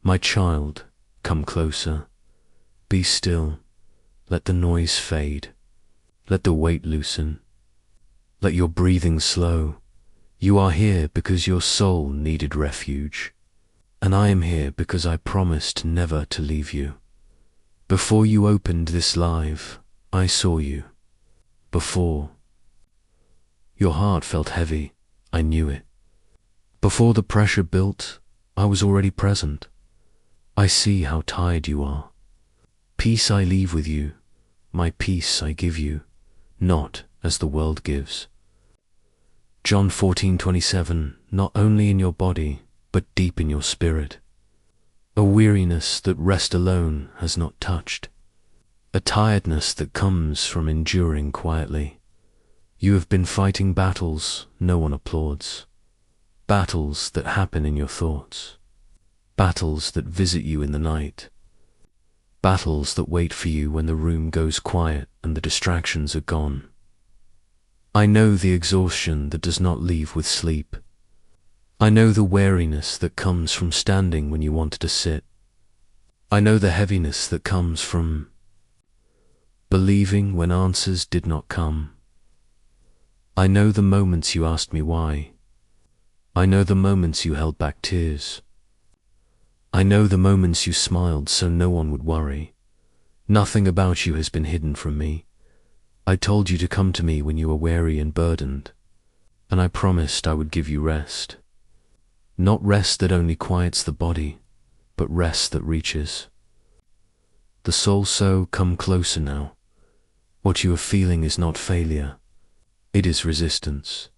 My child, come closer. Be still. Let the noise fade. Let the weight loosen. Let your breathing slow. You are here because your soul needed refuge. And I am here because I promised never to leave you. Before you opened this live, I saw you. Before your heart felt heavy, I knew it. Before the pressure built, I was already present. I see how tired you are. Peace I leave with you, my peace I give you, not as the world gives. John 14:27, not only in your body, but deep in your spirit. A weariness that rest alone has not touched. A tiredness that comes from enduring quietly. You have been fighting battles no one applauds. Battles that happen in your thoughts. Battles that visit you in the night. Battles that wait for you when the room goes quiet and the distractions are gone. I know the exhaustion that does not leave with sleep. I know the weariness that comes from standing when you wanted to sit. I know the heaviness that comes from believing when answers did not come. I know the moments you asked me why. I know the moments you held back tears. I know the moments you smiled so no one would worry. Nothing about you has been hidden from me. I told you to come to me when you were weary and burdened, and I promised I would give you rest. Not rest that only quiets the body, but rest that reaches. The soul, so come closer now. What you are feeling is not failure. It is resistance.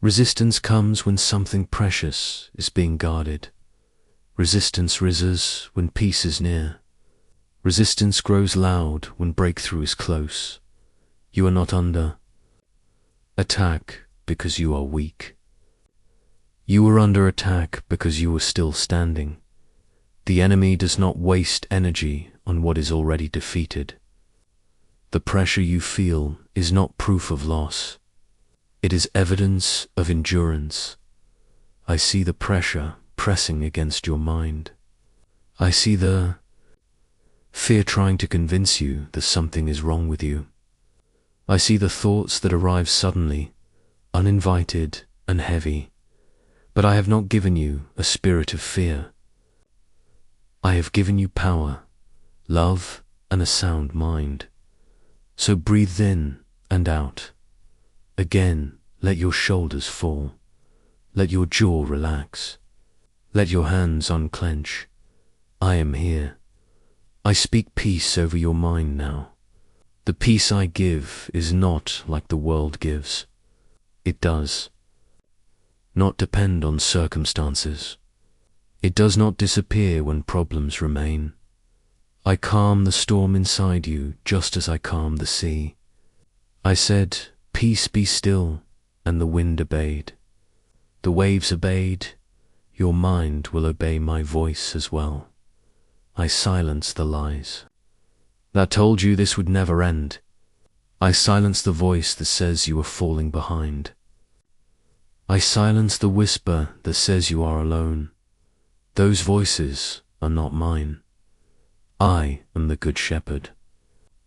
Resistance comes when something precious is being guarded. Resistance rises when peace is near. Resistance grows loud when breakthrough is close. You are not under attack because you are weak. You are under attack because you are still standing. The enemy does not waste energy on what is already defeated. The pressure you feel is not proof of loss. It is evidence of endurance. I see the pressure pressing against your mind. I see the fear trying to convince you that something is wrong with you. I see the thoughts that arrive suddenly, uninvited and heavy. But I have not given you a spirit of fear. I have given you power, love, and a sound mind. So breathe in and out. Again, let your shoulders fall. Let your jaw relax. Let your hands unclench. I am here. I speak peace over your mind now. The peace I give is not like the world gives. It does not depend on circumstances. It does not disappear when problems remain. I calm the storm inside you just as I calm the sea. I said, peace be still, and the wind obeyed. The waves obeyed. Your mind will obey my voice as well. I silence the lies that told you this would never end. I silence the voice that says you are falling behind. I silence the whisper that says you are alone. Those voices are not mine. I am the good shepherd,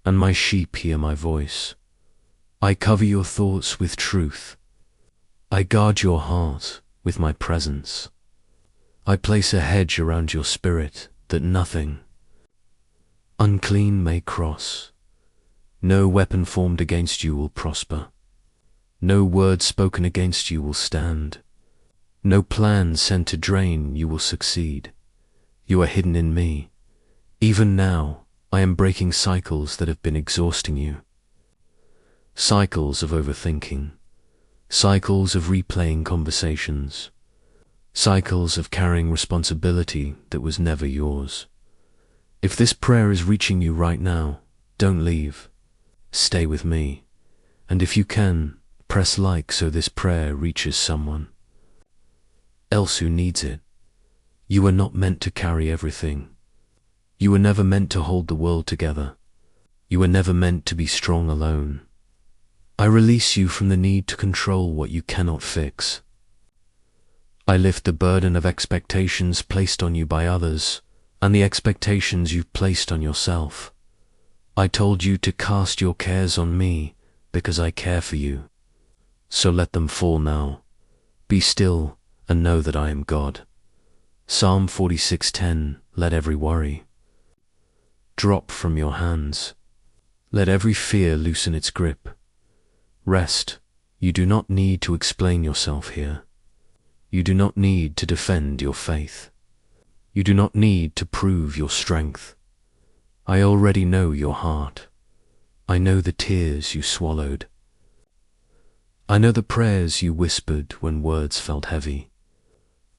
and my sheep hear my voice. I cover your thoughts with truth. I guard your heart with my presence. I place a hedge around your spirit that nothing unclean may cross. No weapon formed against you will prosper. No word spoken against you will stand. No plan sent to drain you will succeed. You are hidden in me. Even now, I am breaking cycles that have been exhausting you. Cycles of overthinking. Cycles of replaying conversations. Cycles of carrying responsibility that was never yours. If this prayer is reaching you right now, don't leave. Stay with me. And if you can, press like so this prayer reaches someone else who needs it. You are not meant to carry everything. You were never meant to hold the world together. You were never meant to be strong alone. I release you from the need to control what you cannot fix. I lift the burden of expectations placed on you by others, and the expectations you've placed on yourself. I told you to cast your cares on me, because I care for you. So let them fall now. Be still, and know that I am God. Psalm 46:10. Let every worry drop from your hands. Let every fear loosen its grip. Rest. You do not need to explain yourself here. You do not need to defend your faith. You do not need to prove your strength. I already know your heart. I know the tears you swallowed. I know the prayers you whispered when words felt heavy.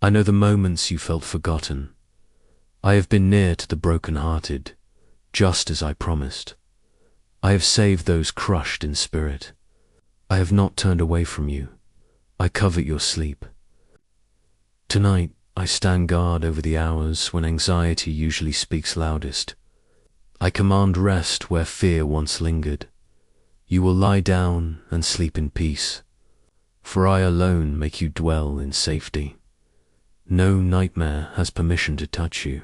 I know the moments you felt forgotten. I have been near to the broken-hearted, just as I promised. I have saved those crushed in spirit. I have not turned away from you. I covet your sleep. Tonight, I stand guard over the hours when anxiety usually speaks loudest. I command rest where fear once lingered. You will lie down and sleep in peace, for I alone make you dwell in safety. No nightmare has permission to touch you.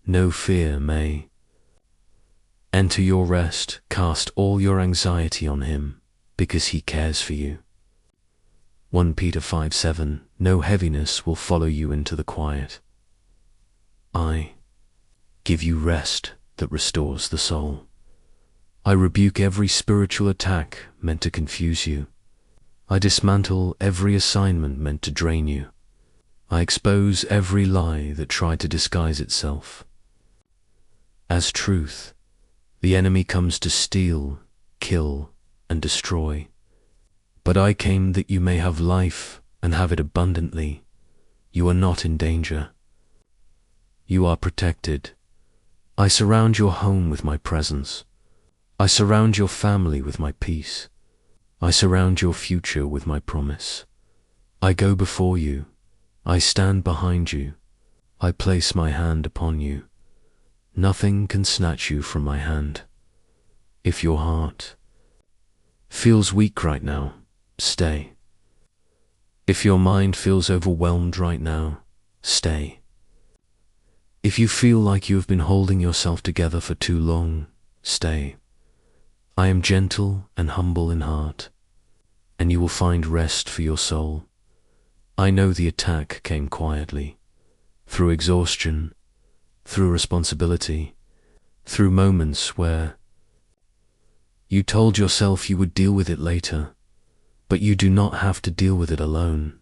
No fear may. Enter your rest, cast all your anxiety on him, because he cares for you. 1 Peter 5:7. No heaviness will follow you into the quiet. I give you rest that restores the soul. I rebuke every spiritual attack meant to confuse you. I dismantle every assignment meant to drain you. I expose every lie that tried to disguise itself as truth. The enemy comes to steal, kill, and destroy. But I came that you may have life and have it abundantly. You are not in danger. You are protected. I surround your home with my presence. I surround your family with my peace. I surround your future with my promise. I go before you. I stand behind you. I place my hand upon you. Nothing can snatch you from my hand. If your heart feels weak right now, stay. If your mind feels overwhelmed right now, stay. If you feel like you have been holding yourself together for too long, stay. I am gentle and humble in heart, and you will find rest for your soul. I know the attack came quietly, through exhaustion, through responsibility, through moments where you told yourself you would deal with it later, but you do not have to deal with it alone.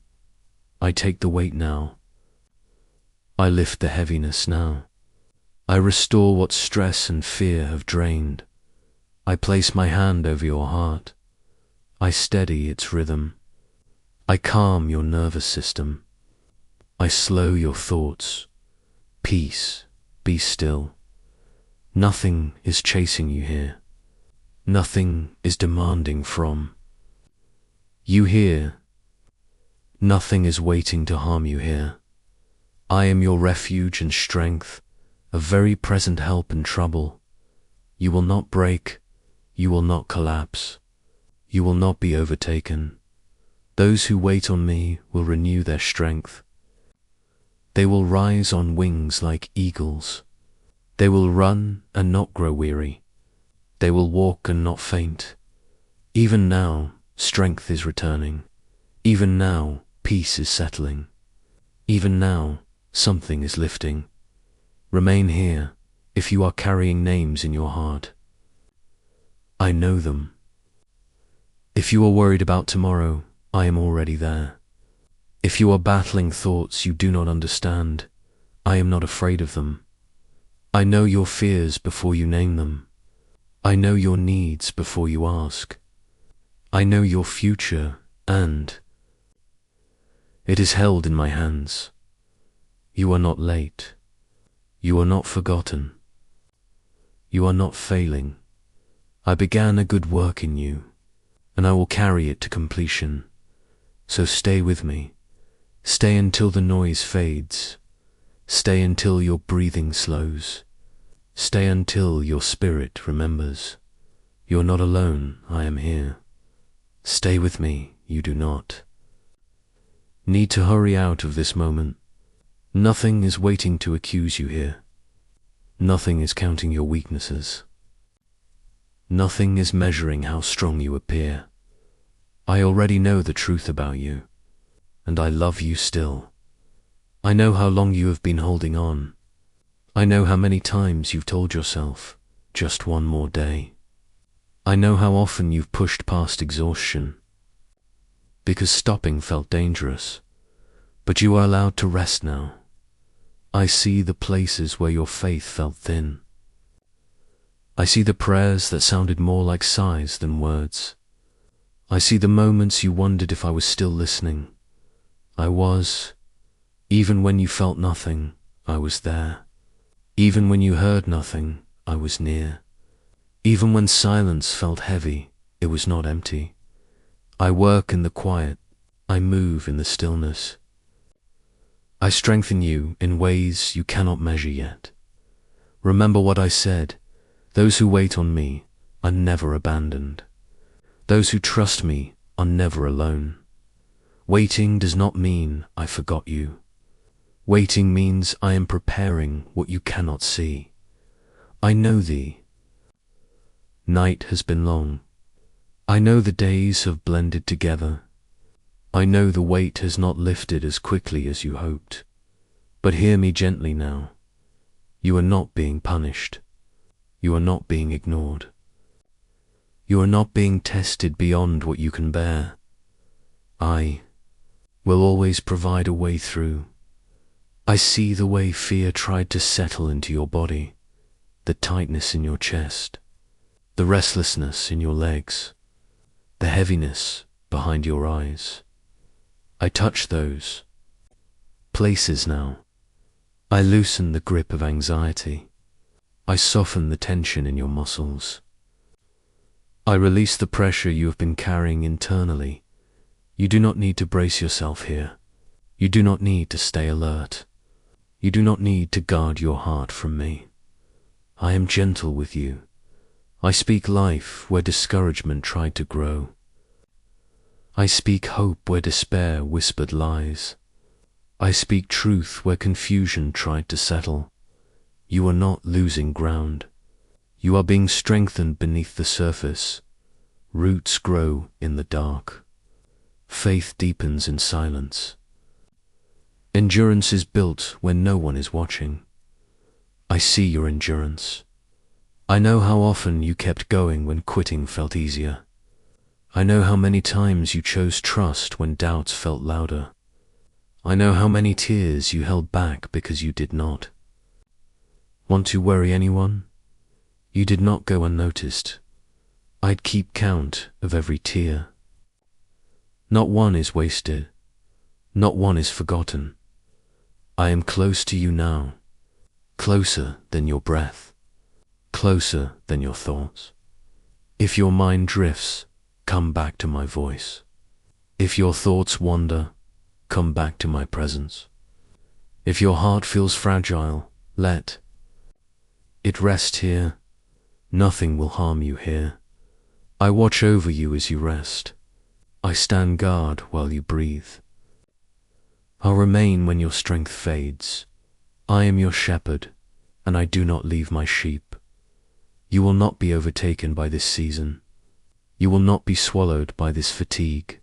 I take the weight now. I lift the heaviness now. I restore what stress and fear have drained. I place my hand over your heart. I steady its rhythm. I calm your nervous system. I slow your thoughts. Peace, be still. Nothing is chasing you here. Nothing is demanding from you here. Nothing is waiting to harm you here. I am your refuge and strength, a very present help in trouble. You will not break. You will not collapse. You will not be overtaken. Those who wait on me will renew their strength. They will rise on wings like eagles. They will run and not grow weary. They will walk and not faint. Even now, strength is returning. Even now, peace is settling. Even now, something is lifting. Remain here if you are carrying names in your heart. I know them. If you are worried about tomorrow, I am already there. If you are battling thoughts you do not understand, I am not afraid of them. I know your fears before you name them. I know your needs before you ask. I know your future, and it is held in my hands. You are not late. You are not forgotten. You are not failing. I began a good work in you, and I will carry it to completion. So stay with me. Stay until the noise fades. Stay until your breathing slows. Stay until your spirit remembers. You're not alone, I am here. Stay with me, you do not need to hurry out of this moment. Nothing is waiting to accuse you here. Nothing is counting your weaknesses. Nothing is measuring how strong you appear. I already know the truth about you, and I love you still. I know how long you have been holding on. I know how many times you've told yourself, just one more day. I know how often you've pushed past exhaustion, because stopping felt dangerous, but you are allowed to rest now. I see the places where your faith felt thin. I see the prayers that sounded more like sighs than words. I see the moments you wondered if I was still listening. I was. Even when you felt nothing, I was there. Even when you heard nothing, I was near. Even when silence felt heavy, it was not empty. I work in the quiet. I move in the stillness. I strengthen you in ways you cannot measure yet. Remember what I said. Those who wait on me are never abandoned. Those who trust me are never alone. Waiting does not mean I forgot you. Waiting means I am preparing what you cannot see. I know thee. Night has been long. I know the days have blended together. I know the weight has not lifted as quickly as you hoped. But hear me gently now. You are not being punished. You are not being ignored. You are not being tested beyond what you can bear. I will always provide a way through. I see the way fear tried to settle into your body, the tightness in your chest, the restlessness in your legs, the heaviness behind your eyes. I touch those places now. I loosen the grip of anxiety. I soften the tension in your muscles. I release the pressure you have been carrying internally. You do not need to brace yourself here. You do not need to stay alert. You do not need to guard your heart from me. I am gentle with you. I speak life where discouragement tried to grow. I speak hope where despair whispered lies. I speak truth where confusion tried to settle. You are not losing ground. You are being strengthened beneath the surface. Roots grow in the dark. Faith deepens in silence. Endurance is built when no one is watching. I see your endurance. I know how often you kept going when quitting felt easier. I know how many times you chose trust when doubts felt louder. I know how many tears you held back because you did not want to worry anyone. You did not go unnoticed. I'd keep count of every tear. Not one is wasted. Not one is forgotten. I am close to you now, closer than your breath, closer than your thoughts. If your mind drifts, come back to my voice. If your thoughts wander, come back to my presence. If your heart feels fragile, let it rest here. Nothing will harm you here. I watch over you as you rest. I stand guard while you breathe. I'll remain when your strength fades. I am your shepherd, and I do not leave my sheep. You will not be overtaken by this season. You will not be swallowed by this fatigue.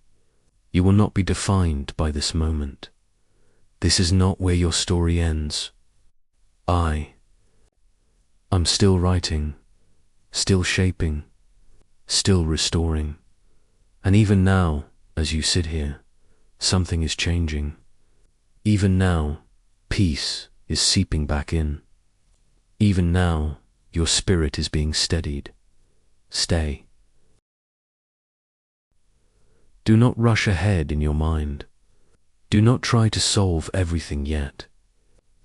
You will not be defined by this moment. This is not where your story ends. I'm still writing, still shaping, still restoring. And even now, as you sit here, something is changing. Even now, peace is seeping back in. Even now, your spirit is being steadied. Stay. Do not rush ahead in your mind. Do not try to solve everything yet.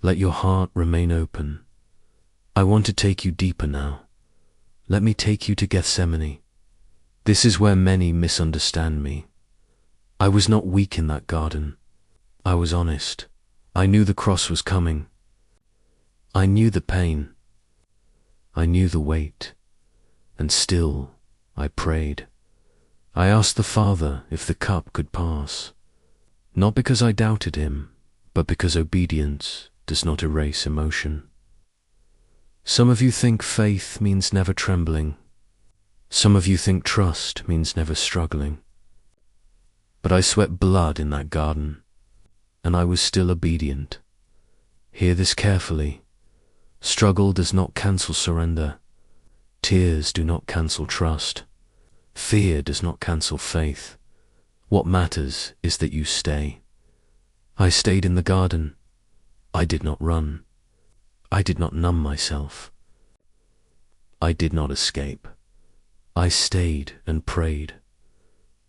Let your heart remain open. I want to take you deeper now. Let me take you to Gethsemane. This is where many misunderstand me. I was not weak in that garden. I was honest. I knew the cross was coming. I knew the pain. I knew the weight. And still, I prayed. I asked the Father if the cup could pass. Not because I doubted him, but because obedience does not erase emotion. Some of you think faith means never trembling. Some of you think trust means never struggling. But I sweat blood in that garden, and I was still obedient. Hear this carefully. Struggle does not cancel surrender. Tears do not cancel trust. Fear does not cancel faith. What matters is that you stay. I stayed in the garden. I did not run. I did not numb myself. I did not escape. I stayed and prayed.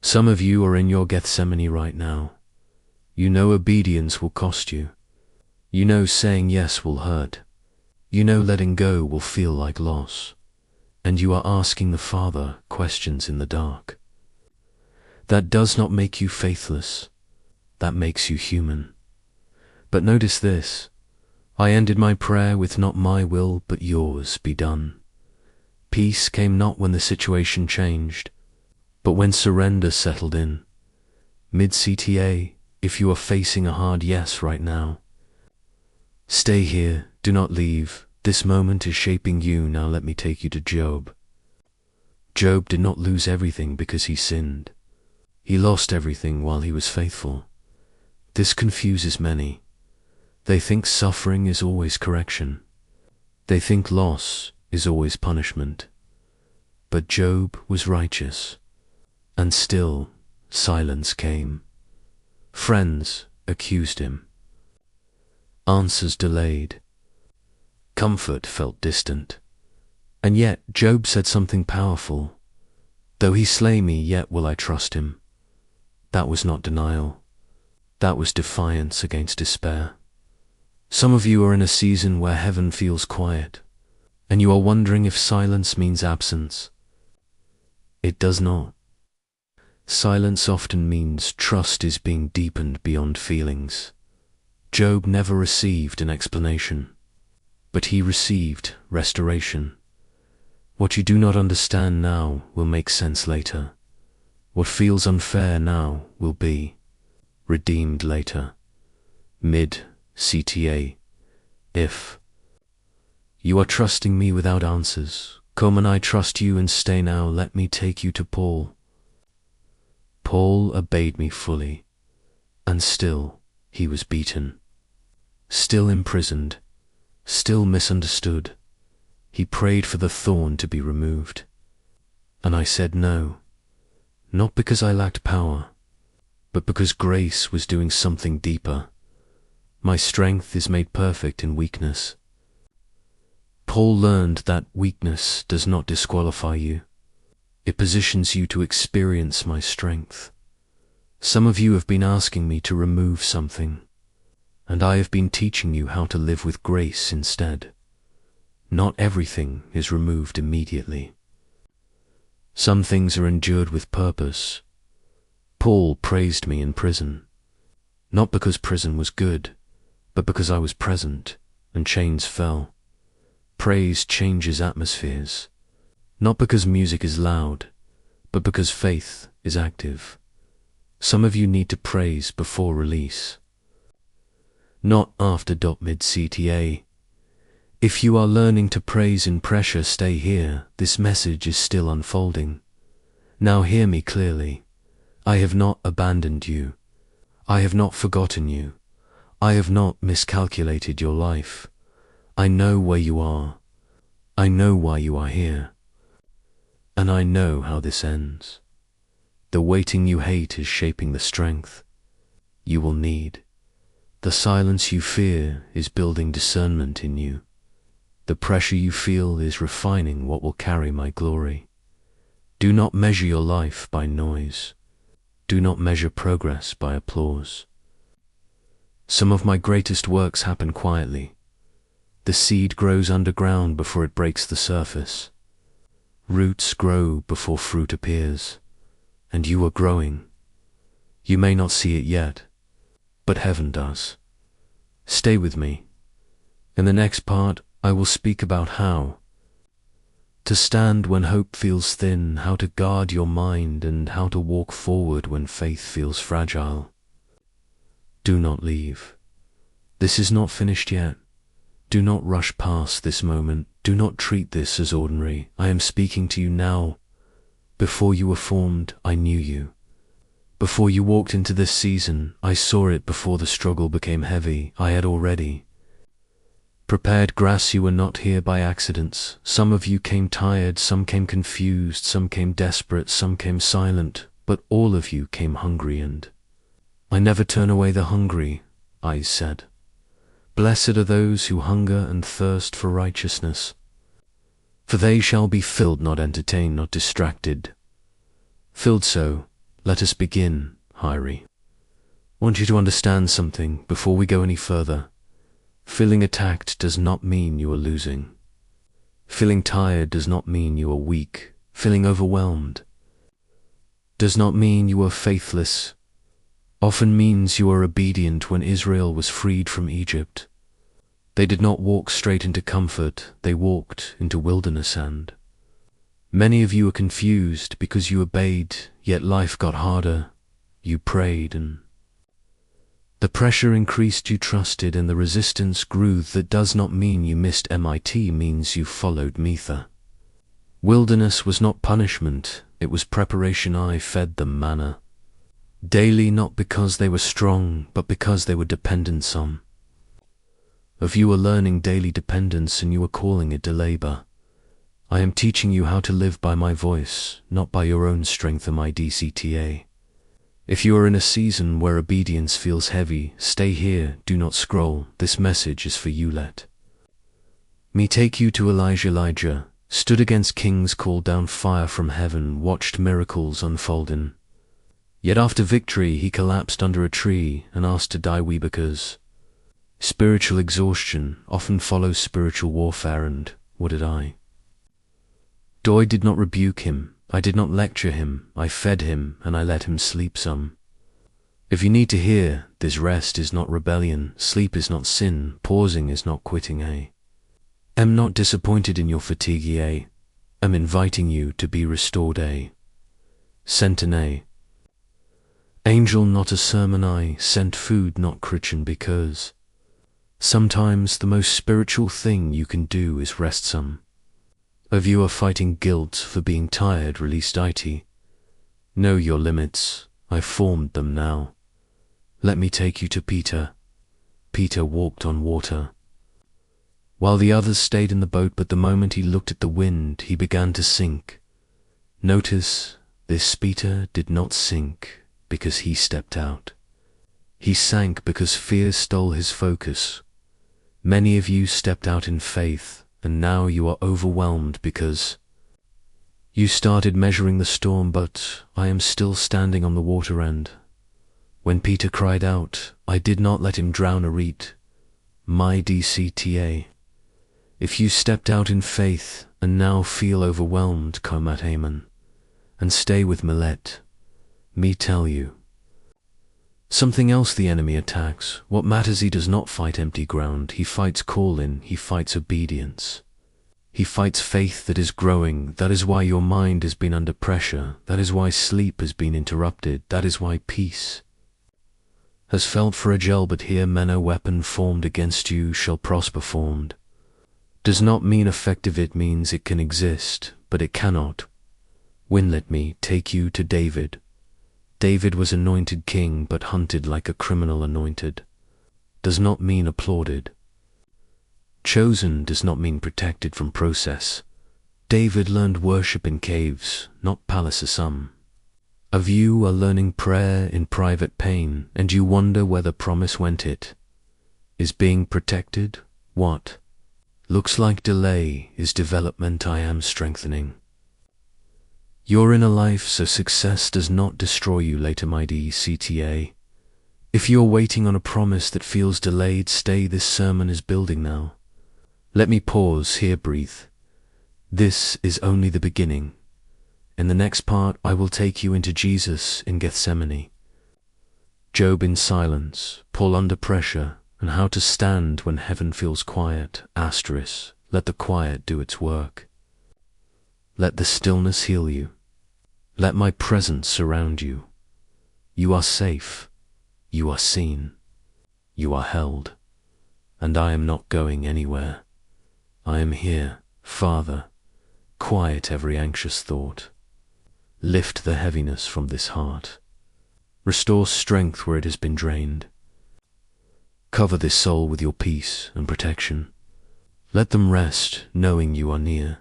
Some of you are in your Gethsemane right now. You know obedience will cost you. You know saying yes will hurt. You know letting go will feel like loss. And you are asking the Father questions in the dark. That does not make you faithless. That makes you human. But notice this. I ended my prayer with not my will but yours be done. Peace came not when the situation changed, but when surrender settled in. Mid-CTA, if you are facing a hard yes right now, stay here, do not leave. This moment is shaping you. Now let me take you to Job. Job did not lose everything because he sinned. He lost everything while he was faithful. This confuses many. They think suffering is always correction. They think loss is always punishment. But Job was righteous, and still silence came. Friends accused him. Answers delayed. Comfort felt distant. And yet Job said something powerful. Though he slay me, yet will I trust him. That was not denial. That was defiance against despair. Some of you are in a season where heaven feels quiet, and you are wondering if silence means absence. It does not. Silence often means trust is being deepened beyond feelings. Job never received an explanation, but he received restoration. What you do not understand now will make sense later. What feels unfair now will be redeemed later. Mid-CTA. If you are trusting me without answers, come and I trust you and stay now. Let me take you to Paul. Paul obeyed me fully, and still he was beaten, still imprisoned, still misunderstood. He prayed for the thorn to be removed, and I said no, not because I lacked power, but because grace was doing something deeper. My strength is made perfect in weakness. Paul learned that weakness does not disqualify you. It positions you to experience my strength. Some of you have been asking me to remove something, and I have been teaching you how to live with grace instead. Not everything is removed immediately. Some things are endured with purpose. Paul praised me in prison, not because prison was good, but because I was present and chains fell. Praise changes atmospheres, not because music is loud, but because faith is active. Some of you need to praise before release, not after. Mid-CTA. If you are learning to praise in pressure, stay here. This message is still unfolding. Now hear me clearly. I have not abandoned you. I have not forgotten you. I have not miscalculated your life. I know where you are. I know why you are here. And I know how this ends. The waiting you hate is shaping the strength you will need. The silence you fear is building discernment in you. The pressure you feel is refining what will carry my glory. Do not measure your life by noise. Do not measure progress by applause. Some of my greatest works happen quietly. The seed grows underground before it breaks the surface. Roots grow before fruit appears, and you are growing. You may not see it yet, but heaven does. Stay with me. In the next part, I will speak about how to stand when hope feels thin, how to guard your mind, and how to walk forward when faith feels fragile. Do not leave. This is not finished yet. Do not rush past this moment. Do not treat this as ordinary. I am speaking to you now. Before you were formed, I knew you. Before you walked into this season, I saw it. Before the struggle became heavy, I had already prepared grass. You were not here by accidents. Some of you came tired, some came confused, some came desperate, some came silent, but all of you came hungry, and I never turn away the hungry, I said. Blessed are those who hunger and thirst for righteousness, for they shall be filled, not entertained, not distracted. Filled. So, let us begin, Hyrie. I want you to understand something before we go any further. Feeling attacked does not mean you are losing. Feeling tired does not mean you are weak. Feeling overwhelmed does not mean you are faithless. Often means you are obedient. When Israel was freed from Egypt, they did not walk straight into comfort, they walked into wilderness, and many of you are confused because you obeyed, yet life got harder. You prayed and the pressure increased. You trusted and the resistance grew. That does not mean you missed MIT, means you followed Metha. Wilderness was not punishment, it was preparation. I fed them manna daily, not because they were strong, but because they were dependent. Some of you are learning daily dependence and you are calling it labor. I am teaching you how to live by my voice, not by your own strength. MIDCTA. If you are in a season where obedience feels heavy, stay here, do not scroll. This message is for you. Let me take you to Elijah. Elijah stood against kings, called down fire from heaven, watched miracles unfolding. Yet after victory he collapsed under a tree and asked to die. Because spiritual exhaustion often follows spiritual warfare. And what did I do? I did not rebuke him, I did not lecture him, I fed him and I let him sleep some. If you need to hear, this rest is not rebellion, sleep is not sin, pausing is not quitting. I am not disappointed in your fatigue. I am inviting you to be restored. Sent an angel, not a sermon. I sent food, not Christian, because sometimes the most spiritual thing you can do is rest. Some of you are fighting guilt for being tired. Released IT. Know your limits. I formed them now. Let me take you to Peter. Peter walked on water, while the others stayed in the boat, but the moment he looked at the wind, he began to sink. Notice, this Peter did not sink because he stepped out. He sank because fear stole his focus. Many of you stepped out in faith, and now you are overwhelmed because you started measuring the storm. But I am still standing on the water, and when Peter cried out, I did not let him drown or eat. My DCTA. If you stepped out in faith and now feel overwhelmed, come at Haman and stay with me. Let me tell you something else. The enemy attacks. What matters? He does not fight empty ground. He fights call-in. He fights obedience. He fights faith that is growing. That is why your mind has been under pressure. That is why sleep has been interrupted. That is why peace has felt fragile. But here, no weapon formed against you shall prosper. Formed does not mean effective. It means it can exist, but it cannot win. Let me take you to David. David was anointed king, but hunted like a criminal. Anointed does not mean applauded. Chosen does not mean protected from process. David learned worship in caves, not palaces. Some of you are learning prayer in private pain, and you wonder where the promise went. It is being protected. What looks like delay is development. I am strengthening your inner life so success does not destroy you later. My DCTA. If you're waiting on a promise that feels delayed, stay. This sermon is building now. Let me pause here, breathe. This is only the beginning. In the next part, I will take you into Jesus in Gethsemane, Job in silence, Paul under pressure, and how to stand when heaven feels quiet. Asterisk. Let the quiet do its work. Let the stillness heal you. Let my presence surround you. You are safe. You are seen. you are held, and I am not going anywhere. I am here, Father. Quiet every anxious thought. Lift the heaviness from this heart. Restore strength where it has been drained. Cover this soul with your peace and protection. Let them rest, knowing you are near.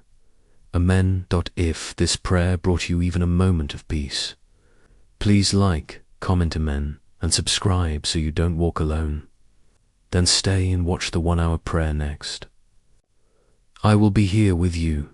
Amen. If this prayer brought you even a moment of peace, please like, comment amen, and subscribe so you don't walk alone. Then stay and watch the 1 hour prayer next. I will be here with you,